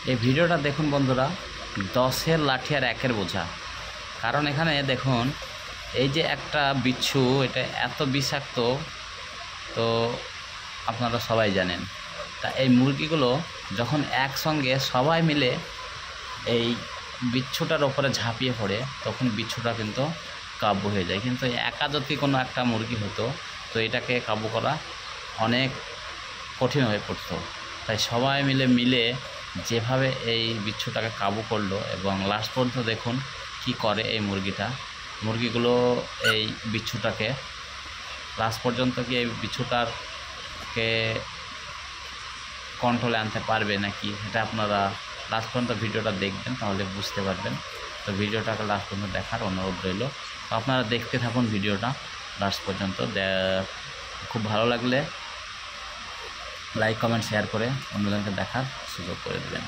এই ভিডিওটা দেখুন বন্ধুরা, 10-এর লাঠি আর 1-এর বোঝা। কারণ এখানে দেখুন এই যে একটা বিচ্ছু, এটা এত বিষাক্ত তো আপনারা সবাই জানেন। তা এই মুরগিগুলো যখন একসঙ্গে সবাই মিলে এই বিচ্ছুটার ওপরে ঝাঁপিয়ে পড়ে তখন বিচ্ছুটা কিন্তু কাবু হয়ে যায়। কিন্তু একা যদি কোনো একটা মুরগি হতো তো এটাকে কাবু করা অনেক কঠিন হয়ে পড়তো। তাই সবাই মিলে যেভাবে এই বিচ্ছুটাকে কাবু করলো এবং লাস্ট পর্যন্ত দেখুন কি করে এই মুরগিগুলো এই বিচ্ছুটাকে লাস্ট পর্যন্ত কি এই বিচ্ছুটাকে কন্ট্রোলে আনতে পারবে নাকি, এটা আপনারা লাস্ট পর্যন্ত ভিডিওটা দেখবেন তাহলে বুঝতে পারবেন। তো ভিডিওটাকে লাস্ট পর্যন্ত দেখার অনুরোধ রইল। তো আপনারা দেখতে থাকুন ভিডিওটা লাস্ট পর্যন্ত। খুব ভালো লাগলে লাইক কমেন্ট শেয়ার করে অন্যজনকে দেখার সুযোগ করে দেবেন।